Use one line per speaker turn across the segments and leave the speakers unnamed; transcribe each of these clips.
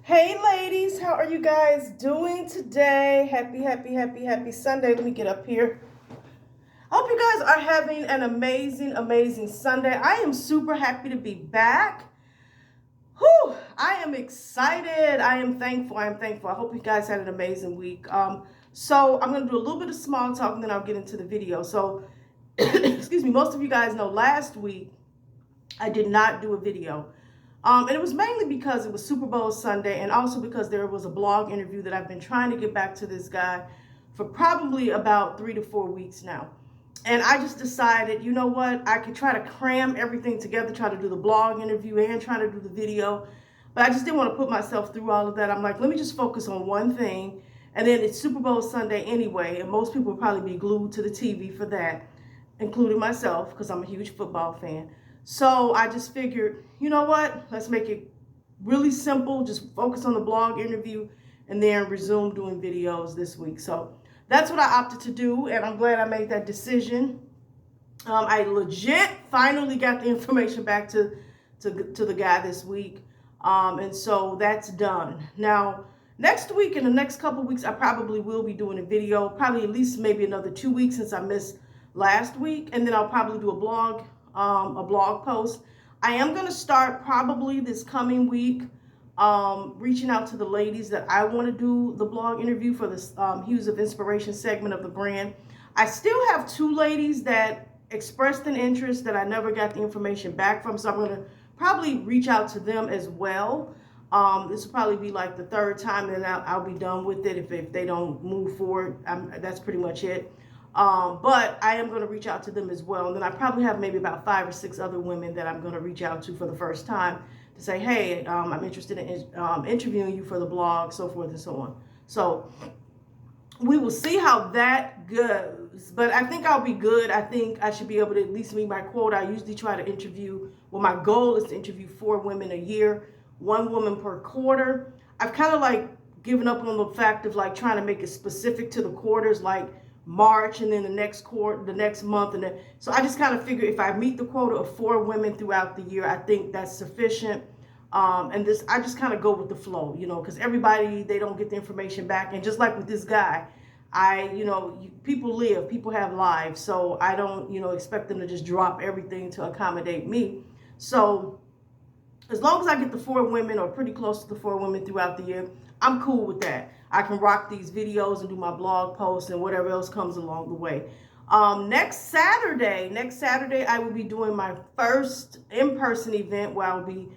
Hey ladies, how are you guys doing today? Happy Sunday. Let me get up here. I hope you guys are having an amazing Sunday. I am super happy to be back. Whew, I am excited. I am thankful. I hope you guys had an amazing week. So I'm gonna do a little bit of small talk and then I'll get into the video. So excuse me, most of you guys know last week I did not do a video. And it was mainly because it was Super Bowl Sunday and also because there was a blog interview that I've been trying to get back to this guy for probably about 3 to 4 weeks now. And I just decided, you know what, I could try to cram everything together, try to do the blog interview and try to do the video. But I just didn't want to put myself through all of that. I'm like, let me just focus on one thing. And then it's Super Bowl Sunday anyway, and most people will probably be glued to the TV for that, including myself, because I'm a huge football fan. So I just figured, you know what, let's make it really simple, just focus on the blog interview and then resume doing videos this week. So that's what I opted to do, and I'm glad I made that decision. I legit finally got the information back to the guy this week, and so that's done. Now, next week, in the next couple weeks, I probably will be doing a video, probably at least maybe another 2 weeks since I missed last week, and then I'll probably do a blog post. I am going to start probably this coming week reaching out to the ladies that I want to do the blog interview for this Hues of Inspiration segment of the brand. I still have 2 ladies that expressed an interest that I never got the information back from, so I'm going to probably reach out to them as well. This will probably be like the 3rd time, and I'll be done with it if they don't move forward. That's pretty much it. But I am going to reach out to them as well. And then I probably have maybe about 5 or 6 other women that I'm going to reach out to for the first time to say, hey, I'm interested in interviewing you for the blog, so forth and so on. So we will see how that goes. But I think I'll be good. I think I should be able to at least meet my quota. I usually try to interview, well, my goal is to interview 4 women a year, 1 woman per quarter. I've kind of like given up on the fact of like trying to make it specific to the quarters, like March and then the next quarter, the next month, and then so I just kind of figure if I meet the quota of 4 women throughout the year, I think that's sufficient. And this, I just kind of go with the flow, you know, because everybody, they don't get the information back, and just like with this guy, people live, people have lives, so I don't, expect them to just drop everything to accommodate me. So as long as I get the 4 women or pretty close to the 4 women throughout the year, I'm cool with that. I can rock these videos and do my blog posts and whatever else comes along the way. Next Saturday, I will be doing my first in-person event where I'll be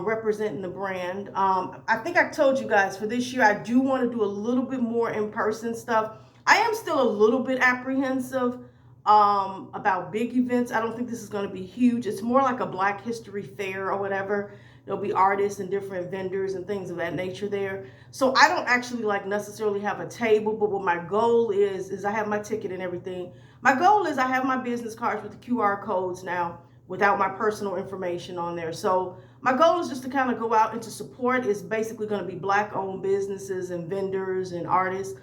representing the brand. I think I told you guys for this year, I do want to do a little bit more in-person stuff. I am still a little bit apprehensive about big events. I don't think this is going to be huge. It's more like a Black History Fair or whatever. There'll be artists and different vendors and things of that nature there. So I don't actually like necessarily have a table, but what my goal is I have my ticket and everything. My goal is I have my business cards with the QR codes now without my personal information on there. So my goal is just to kind of go out and to support. Is basically going to be Black owned businesses and vendors and artists.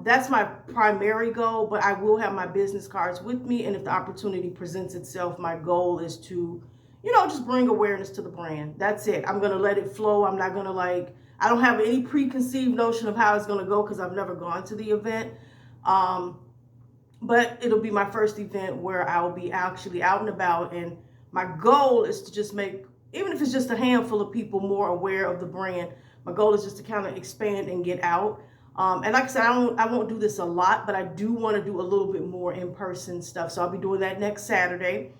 That's my primary goal, but I will have my business cards with me. And if the opportunity presents itself, my goal is to just bring awareness to the brand. That's it. I'm going to let it flow. I'm not going to I don't have any preconceived notion of how it's going to go because I've never gone to the event. But it'll be my first event where I'll be actually out and about. And my goal is to just make, even if it's just a handful of people more aware of the brand, my goal is just to kind of expand and get out. And like I said, I won't do this a lot, but I do want to do a little bit more in-person stuff. So I'll be doing that next Saturday.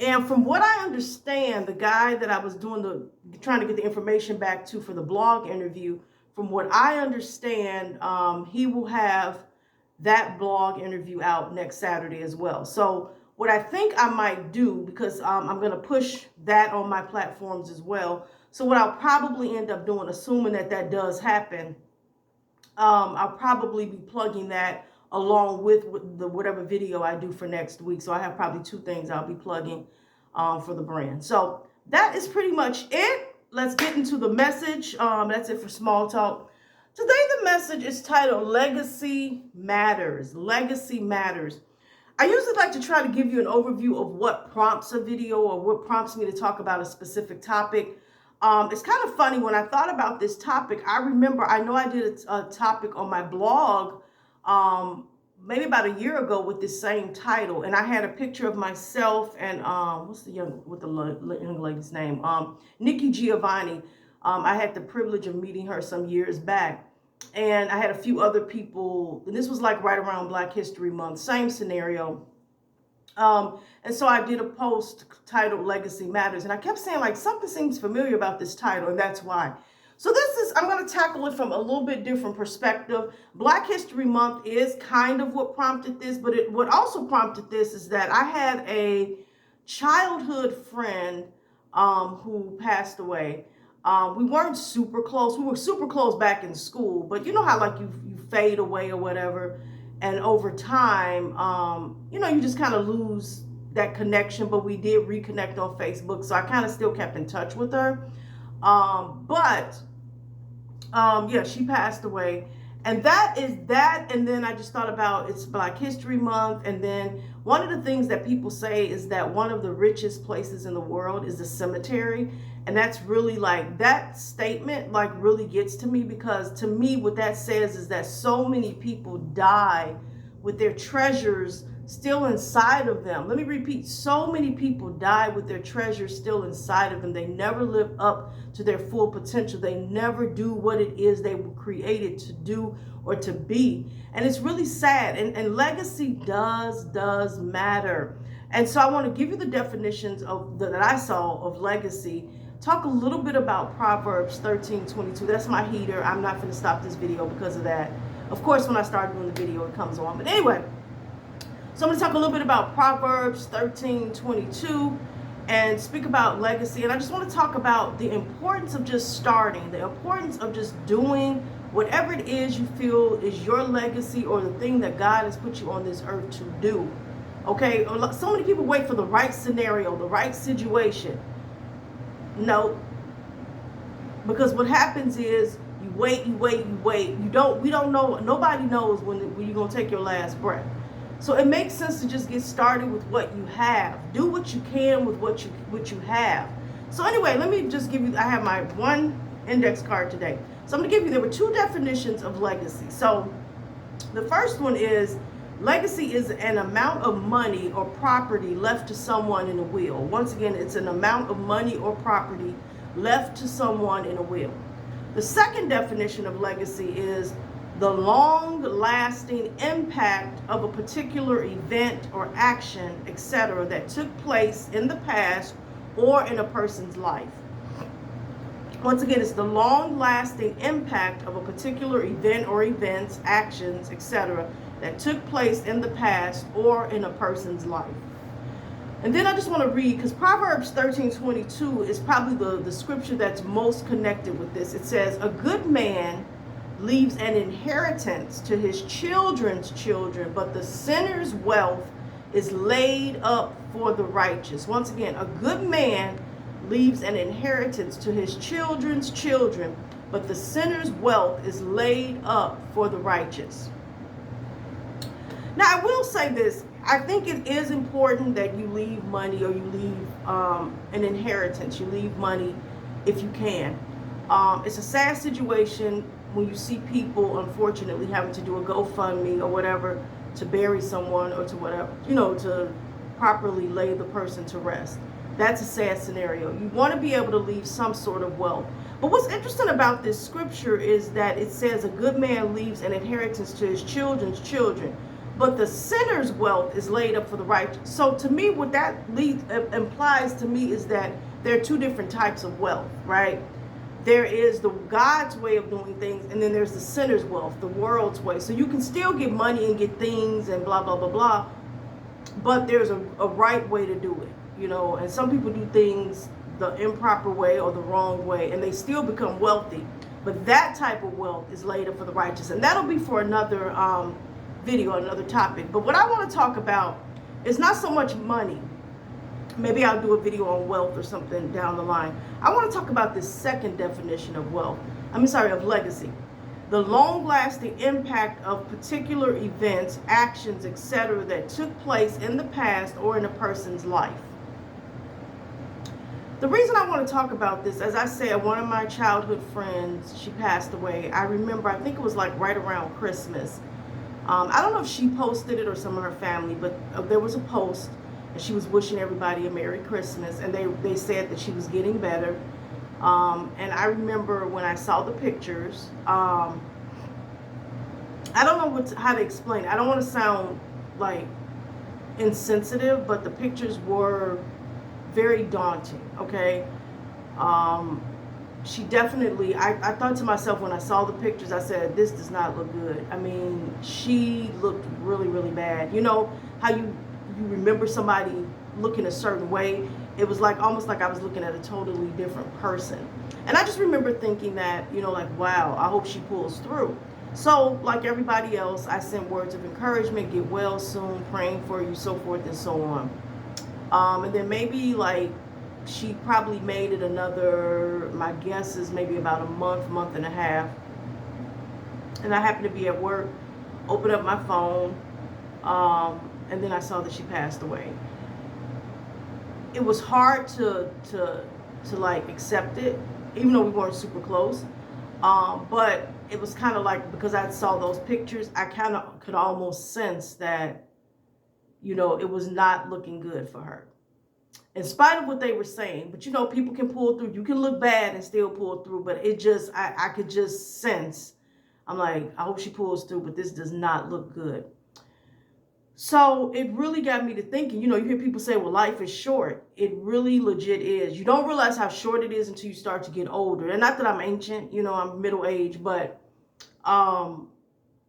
And from what I understand, the guy that I was trying to get the information back to for the blog interview, from what I understand, he will have that blog interview out next Saturday as well. So what I think I might do, because I'm going to push that on my platforms as well. So what I'll probably end up doing, assuming that does happen, I'll probably be plugging that along with whatever video I do for next week. So I have probably 2 things I'll be plugging for the brand. So that is pretty much it. Let's get into the message. That's it for small talk. Today the message is titled Legacy Matters. Legacy Matters. I usually like to try to give you an overview of what prompts a video or what prompts me to talk about a specific topic. It's kind of funny when I thought about this topic. I know I did a topic on my blog maybe about a year ago with this same title, and I had a picture of myself and what's the young lady's name? Nikki Giovanni. I had the privilege of meeting her some years back, and I had a few other people, and this was like right around Black History Month, same scenario. And so I did a post titled Legacy Matters, and I kept saying, like, something seems familiar about this title, and that's why. So I'm going to tackle it from a little bit different perspective. Black History Month is kind of what prompted this, but what also prompted this is that I had a childhood friend who passed away. We weren't super close. We were super close back in school, but you know how like you fade away or whatever. And over time, you just kind of lose that connection, but we did reconnect on Facebook. So I kind of still kept in touch with her. Yeah, she passed away. And that is that. And then I just thought about it's Black History Month. And then one of the things that people say is that one of the richest places in the world is a cemetery. And that's really like, that statement like really gets to me, because to me what that says is that so many people die with their treasures still inside of them. Let me repeat, so many people die with their treasures still inside of them. They never live up to their full potential. They never do what it is they were created to do or to be. And it's really sad. And legacy does matter. And so I want to give you the definitions that I saw of legacy. Talk a little bit about Proverbs 13:22. That's my heater. I'm not going to stop this video because of that. Of course, when I start doing the video, it comes on. But anyway, so I'm going to talk a little bit about Proverbs 13:22 and speak about legacy. And I just want to talk about the importance of just starting, the importance of just doing whatever it is you feel is your legacy or the thing that God has put you on this earth to do. Okay, so many people wait for the right scenario, the right situation. No, because what happens is you wait. We don't know. Nobody knows when you're going to take your last breath. So it makes sense to just get started with what you have. Do what you can with what you have. So anyway, let me just give you, I have my one index card today. So I'm going to give you, there were two definitions of legacy. So the first one is, legacy is an amount of money or property left to someone in a will. Once again, it's an amount of money or property left to someone in a will. The second definition of legacy is the long-lasting impact of a particular event or action, etc., that took place in the past or in a person's life. Once again, it's the long-lasting impact of a particular event or events, actions, etc., that took place in the past or in a person's life. And then I just want to read, because Proverbs 13:22 is probably the scripture that's most connected with this. It says, a good man leaves an inheritance to his children's children, but the sinner's wealth is laid up for the righteous. Once again, a good man leaves an inheritance to his children's children, but the sinner's wealth is laid up for the righteous. Now, I will say this. I think it is important that you leave money, or you leave an inheritance. You leave money if you can. It's a sad situation when you see people, unfortunately, having to do a GoFundMe or whatever to bury someone, or to whatever, to properly lay the person to rest. That's a sad scenario. You want to be able to leave some sort of wealth. But what's interesting about this scripture is that it says a good man leaves an inheritance to his children's children, but the sinner's wealth is laid up for the righteous. So to me, what that implies to me is that there are two different types of wealth, right? There is the God's way of doing things, and then there's the sinner's wealth, the world's way. So you can still get money and get things and blah, blah, blah, blah, but there's a right way to do it, and some people do things the improper way or the wrong way, and they still become wealthy. But that type of wealth is laid up for the righteous, and that'll be for another video, another topic. But what I want to talk about is not so much money. Maybe I'll do a video on wealth or something down the line. I want to talk about this second definition of of legacy. The long-lasting impact of particular events, actions, etc., that took place in the past or in a person's life. The reason I want to talk about this, as I said, one of my childhood friends, she passed away. I remember, I think it was like right around Christmas. I don't know if she posted it or some of her family, but there was a post and she was wishing everybody a Merry Christmas, and they said that she was getting better. And I remember when I saw the pictures, I don't know how to explain. I don't want to sound like insensitive, but the pictures were very daunting, okay? She definitely, I thought to myself when I saw the pictures, I said, this does not look good. I mean, she looked really, really bad. You know how you remember somebody looking a certain way? It was like almost like I was looking at a totally different person. And I just remember thinking that, you know, like, wow, I hope she pulls through. So like everybody else, I sent words of encouragement, get well soon, praying for you, so forth and so on. And then maybe like she probably made it another, my guess is maybe about a month and a half. And I happened to be at work, opened up my phone, and then I saw that she passed away. It was hard to like accept it, even though we weren't super close. But it was kind of like, because I saw those pictures, I kind of could almost sense that, you know, it was not looking good for her. In spite of what they were saying, but you know, people can pull through. You can look bad and still pull through, but it just, I could just sense, I'm like, I hope she pulls through, but this does not look good. So it really got me to thinking, you know, you hear people say, well, life is short. It really legit is. You don't realize how short it is until you start to get older. And not that I'm ancient, you know, I'm middle-aged, but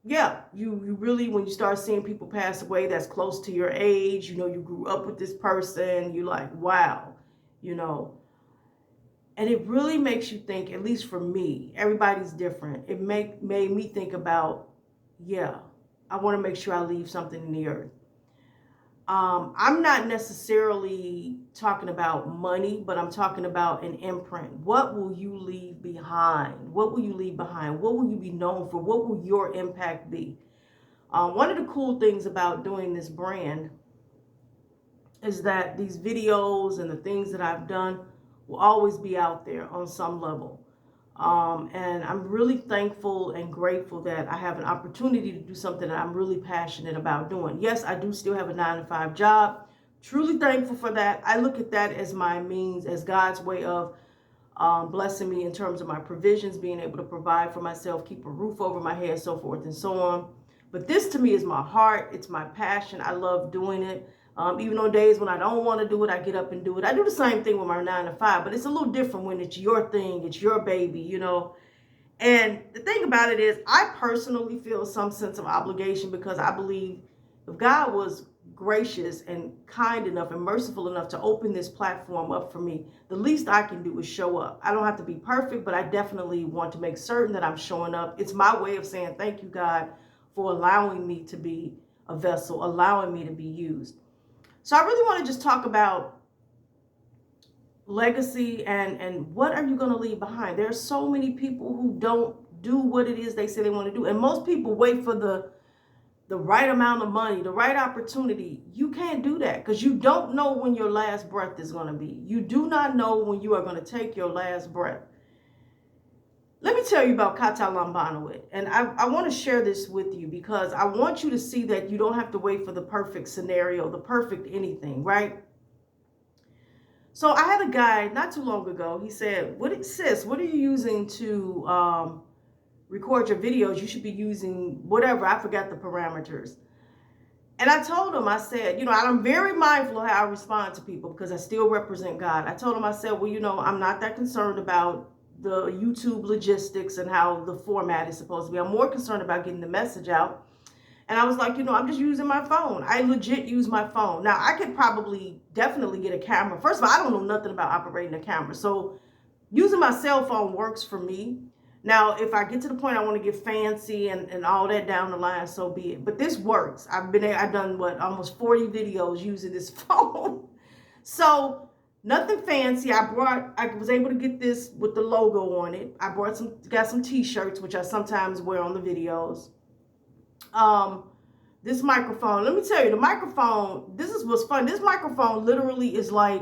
yeah, you really, when you start seeing people pass away that's close to your age, you know, you grew up with this person, you're like, wow, you know. And it really makes you think, at least for me, everybody's different. It made me think about, yeah, I want to make sure I leave something in the earth. I'm not necessarily talking about money, but I'm talking about an imprint. What will you leave behind? What will you leave behind? What will you be known for? What will your impact be? One of the cool things about doing this brand is that these videos and the things that I've done will always be out there on some level. And I'm really thankful and grateful that I have an opportunity to do something that I'm really passionate about doing. Yes, I do still have a 9-to-5 job. Truly thankful for that. I look at that as my means, as God's way of blessing me in terms of my provisions, being able to provide for myself, keep a roof over my head, so forth and so on. But this to me is my heart. It's my passion. I love doing it. Even on days when I don't want to do it, I get up and do it. I do the same thing with my 9-to-5, but it's a little different when it's your thing, it's your baby, you know. And the thing about it is, I personally feel some sense of obligation, because I believe if God was gracious and kind enough and merciful enough to open this platform up for me, the least I can do is show up. I don't have to be perfect, but I definitely want to make certain that I'm showing up. It's my way of saying thank you, God, for allowing me to be a vessel, allowing me to be used. So I really want to just talk about legacy and what are you going to leave behind? There are so many people who don't do what it is they say they want to do. And most people wait for the right amount of money, the right opportunity. You can't do that, because you don't know when your last breath is going to be. You do not know when you are going to take your last breath. Let me tell you about Kata Lambanowit. And I want to share this with you because I want you to see that you don't have to wait for the perfect scenario, the perfect anything, right? So I had a guy not too long ago. He said, what are you using to record your videos? You should be using whatever. I forgot the parameters. And I told him, I said, you know, I'm very mindful of how I respond to people because I still represent God. I told him, I said, well, you know, I'm not that concerned about the YouTube logistics and how the format is supposed to be. I'm more concerned about getting the message out. And I was like, you know, I'm just using my phone. I legit use my phone. Now, I could definitely get a camera. First of all, I don't know nothing about operating a camera. So using my cell phone works for me. Now, if I get to the point I want to get fancy and all that down the line, so be it. But this works. I've done almost 40 videos using this phone. So nothing fancy. I was able to get this with the logo on it. I got some t-shirts, which I sometimes wear on the videos. This microphone, let me tell you, the microphone, this is what's fun. This microphone literally is like,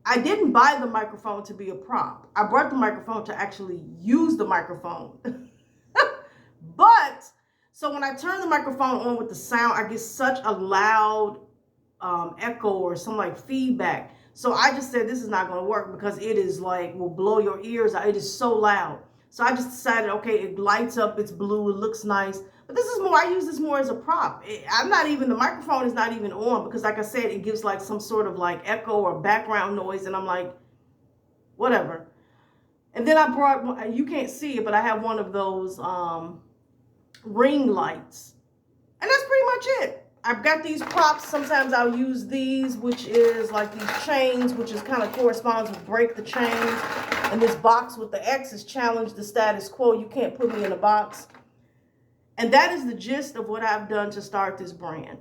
I didn't buy the microphone to be a prop. I brought the microphone to actually use the microphone. But, so when I turn the microphone on with the sound, I get such a loud echo or some like feedback. So I just said, this is not going to work because it is like, will blow your ears out. It is so loud. So I just decided, okay, it lights up, it's blue, it looks nice. But this is more, I use this more as a prop. The microphone is not even on because like I said, it gives like some sort of like echo or background noise. And I'm like, whatever. And then I brought, you can't see it, but I have one of those ring lights. And that's pretty much it. I've got these props. Sometimes I'll use these, which is like these chains, which is kind of corresponds with break the chains. And this box with the X is challenge the status quo. You can't put me in a box. And that is the gist of what I've done to start this brand.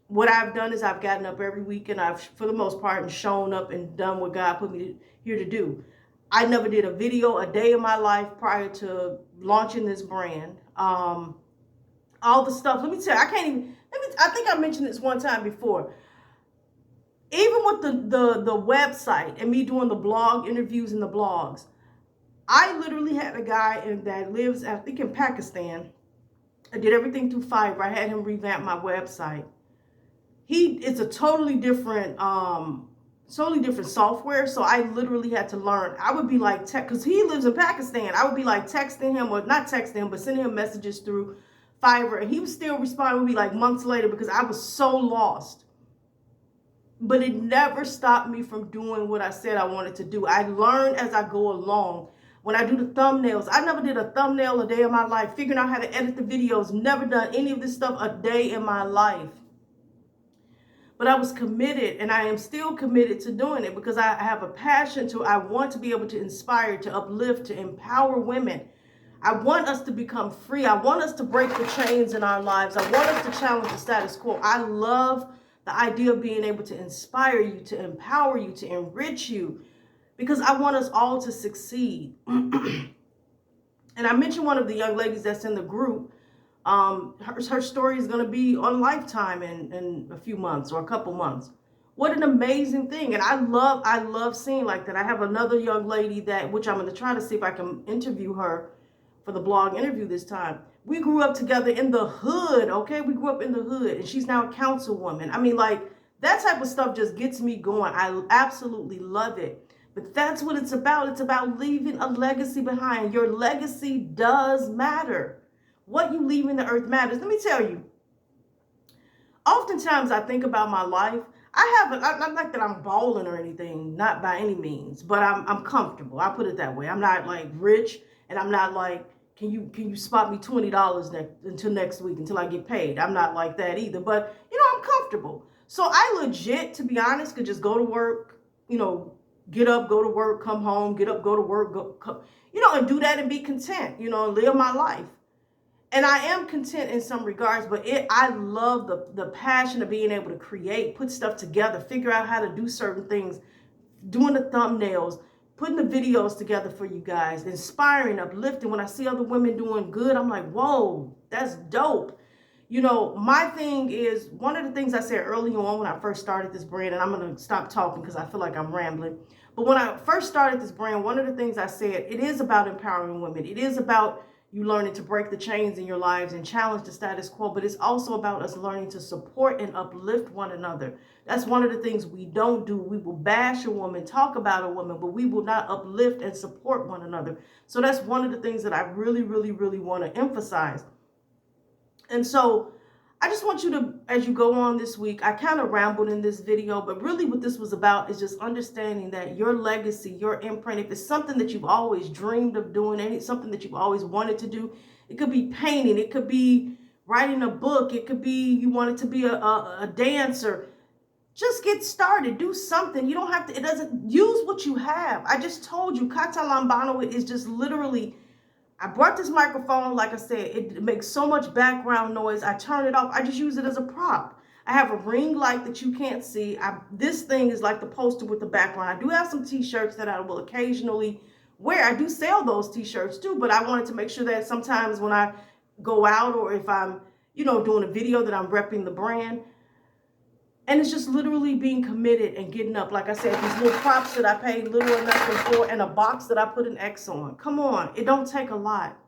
What I've done is I've gotten up every week and I've, for the most part, and shown up and done what God put me here to do. I never did a video a day in my life prior to launching this brand. All the stuff, let me tell you, I think I mentioned this one time before. Even with the website and me doing the blog interviews and the blogs, I literally had a guy that lives, I think, in Pakistan. I did everything through Fiverr. I had him revamp my website. It's a totally different software. So I literally had to learn. I would be like, because he lives in Pakistan, I would be like texting him, or not texting him, but sending him messages through Fiverr. And he would still respond with me like months later because I was so lost. But it never stopped me from doing what I said I wanted to do. I learned as I go along. When I do the thumbnails, I never did a thumbnail a day in my life. Figuring out how to edit the videos, never done any of this stuff a day in my life. But I was committed, and I am still committed to doing it because I have a passion I want to be able to inspire, to uplift, to empower women. I want us to become free. I want us to break the chains in our lives. I want us to challenge the status quo. I love the idea of being able to inspire you, to empower you, to enrich you, because I want us all to succeed. And I mentioned one of the young ladies that's in the group. Her story is going to be on Lifetime in a few months or a couple months. What an amazing thing. And I love seeing like that. I have another young lady which I'm going to try to see if I can interview her for the blog interview this time. We grew up together in the hood, okay? We grew up in the hood, and she's now a councilwoman. I mean, like, that type of stuff just gets me going. I absolutely love it. But that's what it's about. It's about leaving a legacy behind. Your legacy does matter. What you leave in the earth matters. Let me tell you, oftentimes I think about my life. Not like that I'm balling or anything, not by any means, but I'm comfortable. I put it that way. I'm not like rich, and I'm not like, can you spot me $20 until next week until I get paid? I'm not like that either, but I'm comfortable. So I legit, to be honest, could just go to work, get up, go to work, come home, get up, go to work, and do that and be content, and live my life. And I am content in some regards, but I love the passion of being able to create, put stuff together, figure out how to do certain things, doing the thumbnails, putting the videos together for you guys, inspiring, uplifting. When I see other women doing good, I'm like, whoa, that's dope. My thing is, one of the things I said early on when I first started this brand, and I'm going to stop talking because I feel like I'm rambling. But when I first started this brand, one of the things I said, it is about empowering women. It is about you learning to break the chains in your lives and challenge the status quo, but it's also about us learning to support and uplift one another. That's one of the things we don't do. We will bash a woman, talk about a woman, but we will not uplift and support one another. So that's one of the things that I really, really, really want to emphasize. And so I just want you to, as you go on this week, I kind of rambled in this video, but really what this was about is just understanding that your legacy, your imprint, if it's something that you've always dreamed of doing, and it's something that you've always wanted to do, it could be painting, it could be writing a book, it could be you wanted to be a dancer. Just get started, do something. You don't have to, use what you have. I just told you, Kata Lambano is just literally, I brought this microphone, like I said, it makes so much background noise. I turn it off. I just use it as a prop. I have a ring light that you can't see. This thing is like the poster with the background. I do have some t-shirts that I will occasionally wear. I do sell those t-shirts too, but I wanted to make sure that sometimes when I go out or if I'm, doing a video that I'm repping the brand. And it's just literally being committed and getting up. Like I said, these little props that I paid little or nothing for, and a box that I put an X on. Come on, it don't take a lot.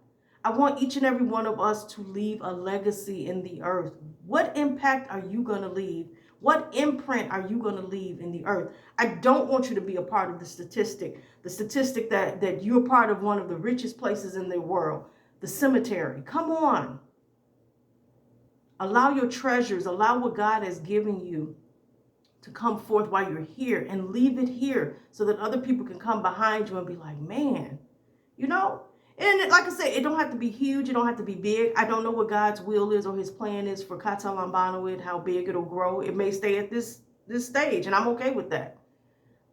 I want each and every one of us to leave a legacy in the earth. What impact are you going to leave? What imprint are you going to leave in the earth? I don't want you to be a part of the statistic that you're part of one of the richest places in the world, the cemetery. Come on. Allow your treasures, allow what God has given you to come forth while you're here, and leave it here so that other people can come behind you and be like, man, you know? And like I said, it don't have to be huge. It don't have to be big. I don't know what God's will is or his plan is for Catalambano, how big it'll grow. It may stay at this stage, and I'm okay with that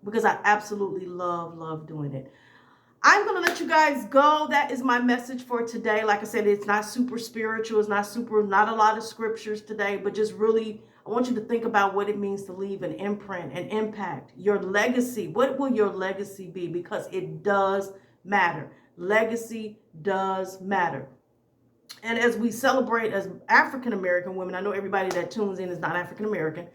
because I absolutely love doing it. I'm going to let you guys go. That is my message for today. Like I said, it's not super spiritual. It's not a lot of scriptures today, but just really, I want you to think about what it means to leave an imprint, an impact, your legacy. What will your legacy be? Because it does matter. Legacy does matter. And as we celebrate as African American women, I know everybody that tunes in is not African American,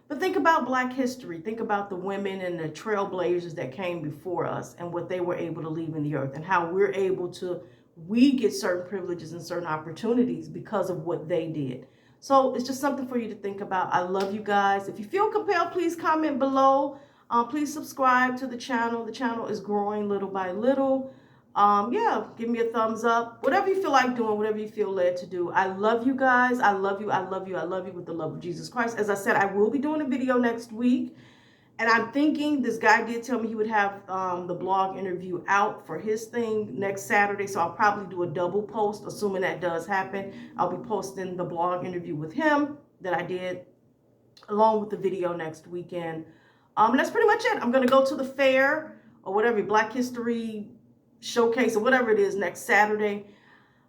but think about Black history. Think about the women and the trailblazers that came before us and what they were able to leave in the earth, and how we get certain privileges and certain opportunities because of what they did. So it's just something for you to think about. I love you guys. If you feel compelled, please comment below. Please subscribe to the channel. The channel is growing little by little. Yeah, give me a thumbs up. Whatever you feel like doing, whatever you feel led to do. I love you guys. I love you. I love you. I love you with the love of Jesus Christ. As I said, I will be doing a video next week. And I'm thinking, this guy did tell me he would have the blog interview out for his thing next Saturday. So I'll probably do a double post, assuming that does happen. I'll be posting the blog interview with him that I did along with the video next weekend. And that's pretty much it. I'm going to go to the fair or whatever, Black History Showcase or whatever it is next Saturday.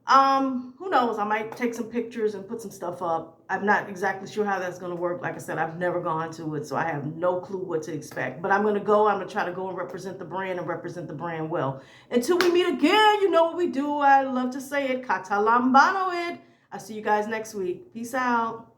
Who knows? I might take some pictures and put some stuff up. I'm not exactly sure how that's going to work. Like I said, I've never gone to it, so I have no clue what to expect. But I'm going to go. I'm going to try to go and represent the brand and represent the brand well. Until we meet again, you know what we do. I love to say it. Catalambano it. I'll see you guys next week. Peace out.